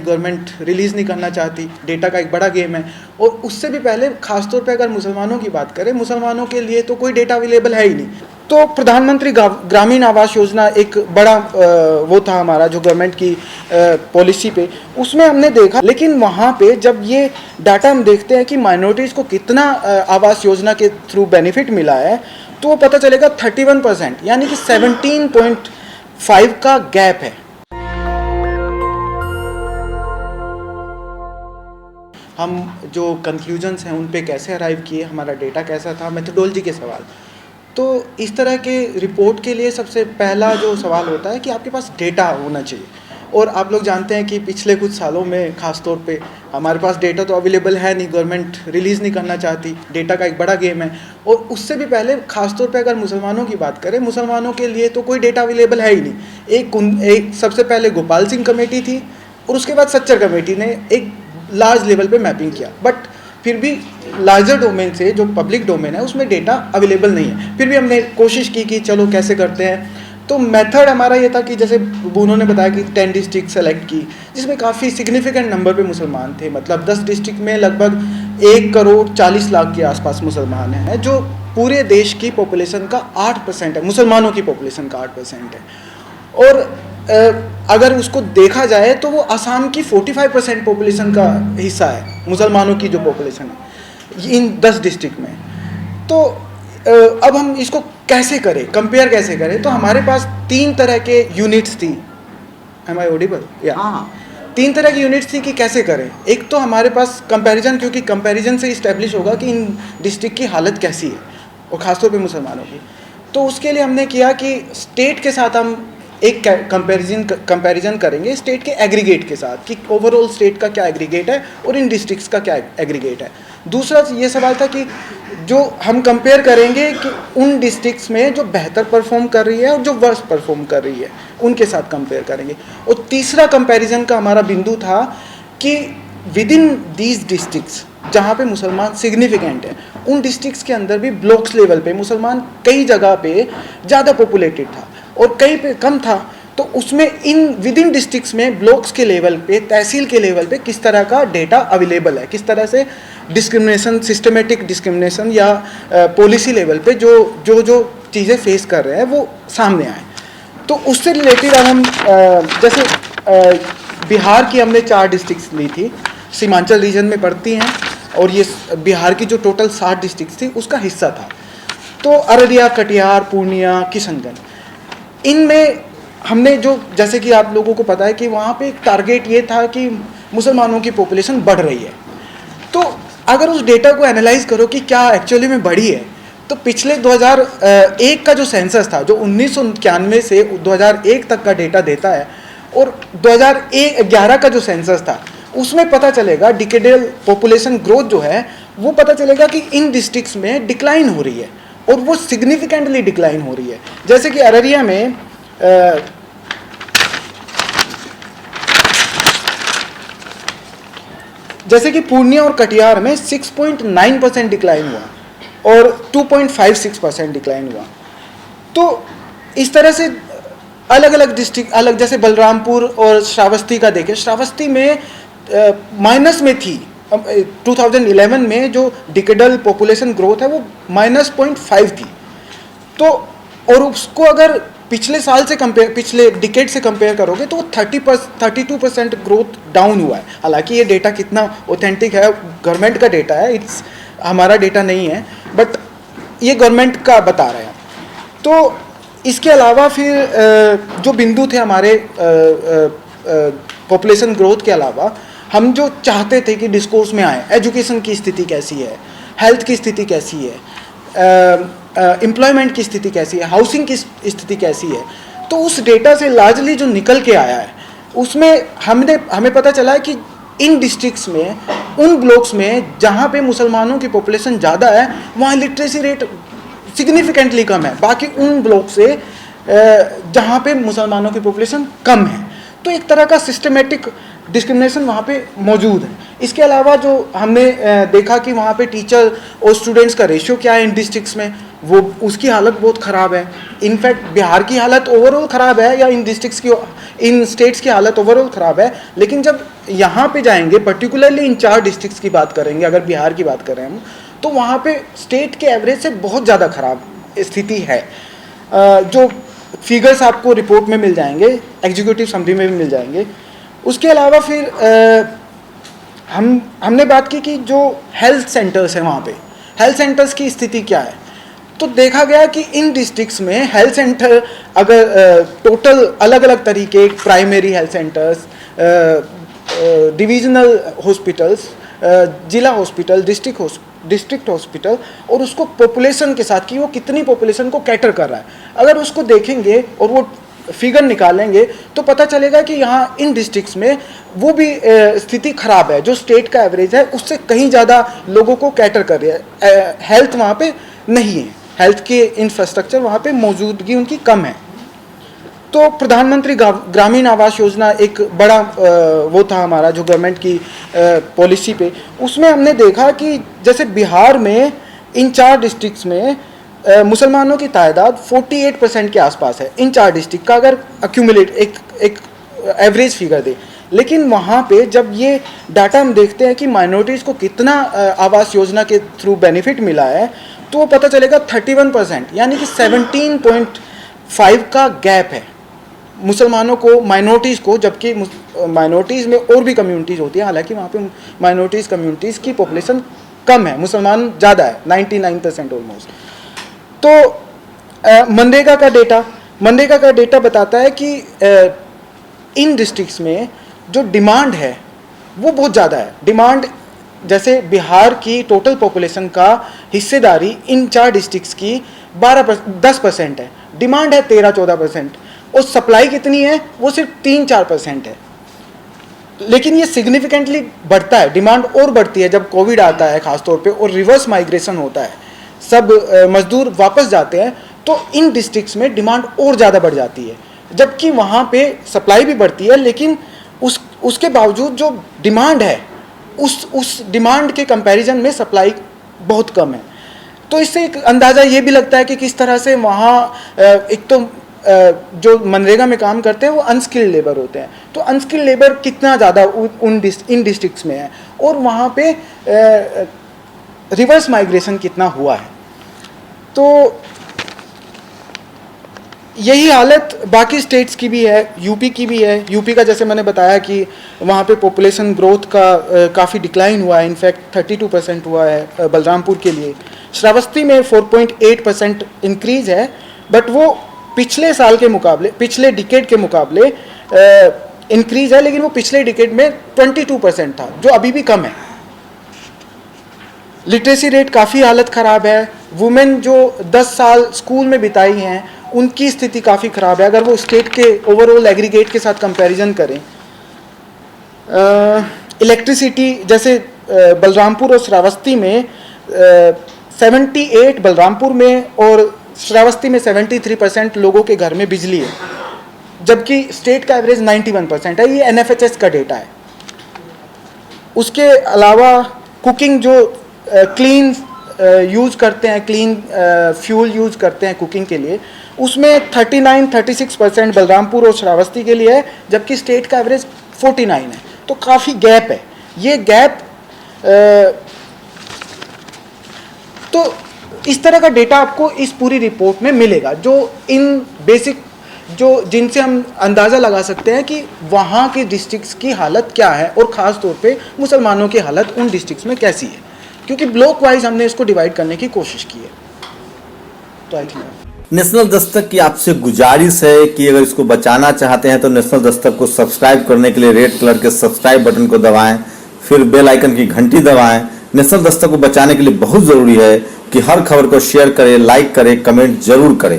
Government release नहीं करना चाहती, डेटा का एक बड़ा गेम है। और उससे भी पहले खासतौर पे अगर मुसलमानों की बात करें, मुसलमानों के लिए तो कोई डेटा अवेलेबल है ही नहीं। तो प्रधानमंत्री ग्रामीण आवास योजना एक बड़ा वो था हमारा जो गवर्नमेंट की पॉलिसी पे, उसमें हमने देखा, लेकिन वहाँ पे जब ये डाटा हम देखते हैं कि माइनॉरिटीज़ को कितना आवास योजना के थ्रू बेनिफिट मिला है, तो वो पता चलेगा 31%, यानी कि 17.5 का गैप है। हम जो कंक्लूजन्स हैं उन पे कैसे अराइव किए, हमारा डेटा कैसा था, मेथोडोलॉजी के सवाल। तो इस तरह के रिपोर्ट के लिए सबसे पहला जो सवाल होता है कि आपके पास डेटा होना चाहिए। और आप लोग जानते हैं कि पिछले कुछ सालों में ख़ास तौर पे हमारे पास डेटा तो अवेलेबल है नहीं, गवर्नमेंट रिलीज़ नहीं करना चाहती, डेटा का एक बड़ा गेम है। और उससे भी पहले ख़ास तौर पे अगर मुसलमानों की बात करें, मुसलमानों के लिए तो कोई डेटा अवेलेबल है ही नहीं। एक सबसे पहले गोपाल सिंह कमेटी थी और उसके बाद सच्चर कमेटी ने एक लार्ज लेवल पे मैपिंग किया, बट फिर भी लार्जर डोमेन से जो पब्लिक डोमेन है उसमें डेटा अवेलेबल नहीं है। फिर भी हमने कोशिश की कि चलो कैसे करते हैं। तो मेथड हमारा ये था कि जैसे उन्होंने बताया कि 10 डिस्ट्रिक्ट सेलेक्ट की, जिसमें काफ़ी सिग्निफिकेंट नंबर पे मुसलमान थे। मतलब 10 डिस्ट्रिक्ट में लगभग 1 करोड़ 40 लाख के आसपास मुसलमान हैं, जो पूरे देश की पॉपुलेशन का 8% है, मुसलमानों की पॉपुलेशन का 8% है। और अगर उसको देखा जाए तो वो असम की 45% पॉपुलेशन का हिस्सा है, मुसलमानों की जो पॉपुलेशन है इन 10 डिस्ट्रिक्ट में। तो अब हम इसको कैसे करें, कंपेयर कैसे करें? तो हमारे पास 3 तरह के यूनिट्स थी। Am I audible? या 3 तरह की यूनिट्स थी कि कैसे करें। एक तो हमारे पास कंपैरिजन, क्योंकि कंपैरिजन से इस्टेब्लिश होगा कि इन डिस्ट्रिक्ट की हालत कैसी है, और ख़ासतौर पे मुसलमानों की। तो उसके लिए हमने किया कि स्टेट के साथ हम एक कंपैरिजन करेंगे, स्टेट के एग्रीगेट के साथ, कि ओवरऑल स्टेट का क्या एग्रीगेट है और इन डिस्ट्रिक्ट्स का क्या एग्रीगेट है। दूसरा ये सवाल था कि जो हम कंपेयर करेंगे कि उन डिस्ट्रिक्ट्स में जो बेहतर परफॉर्म कर रही है और जो वर्स्ट परफॉर्म कर रही है उनके साथ कंपेयर करेंगे। और तीसरा कंपैरिजन का हमारा बिंदु था कि विद इन दीज डिस्ट्रिक्ट्स जहाँ पे मुसलमान सिग्निफिकेंट है, उन डिस्ट्रिक्ट्स के अंदर भी ब्लॉक्स लेवल पे मुसलमान कई जगह पे ज़्यादा पॉपुलेटेड था और कहीं पे कम था। तो उसमें विद इन डिस्ट्रिक्ट्स में ब्लॉक्स के लेवल पे, तहसील के लेवल पे किस तरह का डेटा अवेलेबल है, किस तरह से डिस्क्रिमिनेशन, सिस्टमेटिक डिस्क्रिमिनेशन या पॉलिसी लेवल पे जो चीज़ें फेस कर रहे हैं वो सामने आए। तो उससे रिलेटेड अब हम जैसे बिहार की हमने 4 डिस्ट्रिक्ट्स ली थी, सीमांचल रीजन में पड़ती हैं, और ये बिहार की जो टोटल 60 डिस्ट्रिक्ट्स थी उसका हिस्सा था। तो अररिया, कटिहार, पूर्णिया, किशनगंज, इनमें हमने जो, जैसे कि आप लोगों को पता है कि वहाँ पे एक टारगेट ये था कि मुसलमानों की पॉपुलेशन बढ़ रही है। तो अगर उस डेटा को एनालाइज करो कि क्या एक्चुअली में बढ़ी है, तो पिछले 2001 का जो सेंसस था, जो 1991 से 2001 तक का डेटा देता है, और 2011 का जो सेंसस था उसमें पता चलेगा डिकेडल पॉपुलेशन ग्रोथ जो है वो पता चलेगा कि इन डिस्ट्रिक्ट्स में डिक्लाइन हो रही है, और वो सिग्निफिकेंटली डिक्लाइन हो रही है। जैसे कि अररिया में जैसे कि पूर्णिया और कटिहार में 6.9% डिक्लाइन हुआ और 2.56% डिक्लाइन हुआ। तो इस तरह से अलग अलग डिस्ट्रिक्ट अलग, जैसे बलरामपुर और श्रावस्ती का देखें, श्रावस्ती में माइनस में थी। 2011 में जो डिकेडल पॉपुलेशन ग्रोथ है वो -0.5 थी। तो और उसको अगर पिछले साल से कंपेयर, पिछले डिकेड से कंपेयर करोगे तो वो 32% ग्रोथ डाउन हुआ है। हालांकि ये डेटा कितना ऑथेंटिक है, गवर्नमेंट का डेटा है, इट्स हमारा डेटा नहीं है, बट ये गवर्नमेंट का बता रहे हैं। तो इसके अलावा फिर जो बिंदु थे हमारे पॉपुलेशन ग्रोथ के अलावा, हम जो चाहते थे कि डिस्कोर्स में आए, एजुकेशन की स्थिति कैसी है, हेल्थ की स्थिति कैसी है, एम्प्लॉयमेंट की स्थिति कैसी है, हाउसिंग की स्थिति कैसी है, तो उस डेटा से लार्जली जो निकल के आया है उसमें हमें पता चला है कि इन डिस्ट्रिक्ट्स में, उन ब्लॉक्स में जहाँ पे मुसलमानों की पॉपुलेशन ज़्यादा है, वहाँ लिटरेसी रेट सिग्निफिकेंटली कम है, बाकी उन ब्लॉक से जहाँ पे मुसलमानों की पॉपुलेशन कम है। तो एक तरह का सिस्टमेटिक डिस्क्रिमिनेशन वहाँ पे मौजूद है। इसके अलावा जो हमने देखा कि वहाँ पे टीचर और स्टूडेंट्स का रेशियो क्या है इन डिस्ट्रिक्ट्स में, वो उसकी हालत बहुत ख़राब है। इनफैक्ट बिहार की हालत ओवरऑल ख़राब है या इन डिस्ट्रिक्ट्स की इन स्टेट्स की हालत ओवरऑल ख़राब है, लेकिन जब यहाँ पे जाएंगे, पर्टिकुलरली इन 4 डिस्ट्रिक्ट्स की बात करेंगे, अगर बिहार की बात करें हम, तो वहाँ पे स्टेट के एवरेज से बहुत ज़्यादा ख़राब स्थिति है। जो फिगर्स आपको रिपोर्ट में मिल जाएंगे, एग्जीक्यूटिव समरी में भी मिल जाएंगे। उसके अलावा फिर हमने बात की कि जो हेल्थ सेंटर्स हैं वहाँ पे, हेल्थ सेंटर्स की स्थिति क्या है। तो देखा गया कि इन डिस्ट्रिक्ट्स में हेल्थ सेंटर अगर टोटल अलग अलग तरीके, primary health centres, divisional hospitals, जिला हॉस्पिटल, डिस्ट्रिक्ट हॉस्पिटल, और उसको पॉपुलेशन के साथ कि वो कितनी पॉपुलेशन को कैटर कर रहा है, अगर उसको देखेंगे और वो फिगर निकालेंगे तो पता चलेगा कि यहाँ इन डिस्ट्रिक्ट्स में वो भी स्थिति खराब है। जो स्टेट का एवरेज है उससे कहीं ज़्यादा लोगों को कैटर कर रही है। हेल्थ वहाँ पे नहीं है, हेल्थ के इंफ्रास्ट्रक्चर वहाँ पे मौजूदगी उनकी कम है। तो प्रधानमंत्री ग्रामीण आवास योजना एक बड़ा वो था हमारा जो गवर्नमेंट की पॉलिसी पे, उसमें हमने देखा कि जैसे बिहार में इन 4 डिस्ट्रिक्ट्स में मुसलमानों की तादाद 48% के आसपास है। इन 4 डिस्ट्रिक्ट का अगर अक्यूमुलेट एक एवरेज फिगर दे, लेकिन वहाँ पे जब ये डाटा हम देखते हैं कि माइनॉरिटीज़ को कितना आवास योजना के थ्रू बेनिफिट मिला है, तो पता चलेगा 31%, यानी कि 17.5 का गैप है मुसलमानों को, माइनॉरिटीज़ को, जबकि माइनॉरिटीज़ में और भी कम्युनिटीज़ होती है, हालांकि वहाँ पे माइनॉरिटीज़ कम्युनिटीज़ की पॉपुलेशन कम है, मुसलमान ज़्यादा है, 99% ऑलमोस्ट। तो मनरेगा का डेटा बताता है कि इन डिस्ट्रिक्ट्स में जो डिमांड है वो बहुत ज़्यादा है। डिमांड जैसे बिहार की टोटल पॉपुलेशन का हिस्सेदारी इन 4 डिस्ट्रिक्ट्स की 10% है, डिमांड है 13-14%, और सप्लाई कितनी है वो सिर्फ 3-4% है। लेकिन ये सिग्निफिकेंटली बढ़ता है, डिमांड और बढ़ती है जब कोविड आता है खासतौर पे और रिवर्स माइग्रेशन होता है, सब मजदूर वापस जाते हैं, तो इन डिस्ट्रिक्ट्स में डिमांड और ज़्यादा बढ़ जाती है, जबकि वहाँ पे सप्लाई भी बढ़ती है, लेकिन उसके बावजूद जो डिमांड है उस डिमांड के कंपैरिजन में सप्लाई बहुत कम है। तो इससे एक अंदाज़ा ये भी लगता है कि किस तरह से वहाँ एक तो जो मनरेगा में काम करते हैं वो अनस्किल्ड लेबर होते हैं, तो अनस्किल्ड लेबर कितना ज़्यादा इन डिस्ट्रिक्ट्स में है, और वहाँ पे रिवर्स माइग्रेशन कितना हुआ है। तो यही हालत बाकी स्टेट्स की भी है, यूपी की भी है। यूपी का जैसे मैंने बताया कि वहाँ पे पॉपुलेशन ग्रोथ का काफ़ी डिक्लाइन हुआ है, इनफैक्ट 32% हुआ है बलरामपुर के लिए। श्रावस्ती में 4.8% इंक्रीज़ है, बट वो पिछले साल के मुकाबले, पिछले डिकेड के मुकाबले इंक्रीज़ है, लेकिन वो पिछले डिकेड में 22% था, जो अभी भी कम है। लिटरेसी रेट काफ़ी हालत ख़राब है। वुमेन जो 10 साल स्कूल में बिताई हैं उनकी स्थिति काफ़ी ख़राब है, अगर वो स्टेट के ओवरऑल एग्रीगेट के साथ कंपैरिजन करें। इलेक्ट्रिसिटी जैसे बलरामपुर और श्रावस्ती में 78 बलरामपुर में और श्रावस्ती में 73% लोगों के घर में बिजली है, जबकि स्टेट का एवरेज 91% है। ये NFHS का डेटा है। उसके अलावा कुकिंग जो क्लीन यूज़ करते हैं, क्लीन फ्यूल यूज़ करते हैं कुकिंग के लिए, उसमें 36% बलरामपुर और श्रावस्ती के लिए है, जबकि स्टेट का एवरेज 49 है। तो काफ़ी गैप है। ये गैप तो इस तरह का डेटा आपको इस पूरी रिपोर्ट में मिलेगा, जो इन बेसिक जो जिनसे हम अंदाज़ा लगा सकते हैं कि वहाँ के डिस्ट्रिक्ट्स की हालत क्या है, और ख़ास तौर पे मुसलमानों की हालत उन डिस्ट्रिक्ट्स में कैसी है, क्योंकि ब्लॉक वाइज हमने इसको डिवाइड करने की कोशिश की है। तो आई थिंक नेशनल दस्तक की आपसे गुजारिश है कि अगर इसको बचाना चाहते हैं तो नेशनल दस्तक को सब्सक्राइब करने के लिए रेड कलर के सब्सक्राइब बटन को दबाएं, फिर बेल आइकन की घंटी दबाएं। नेशनल दस्तक को बचाने के लिए बहुत ज़रूरी है कि हर खबर को शेयर करें, लाइक करें, कमेंट जरूर करें।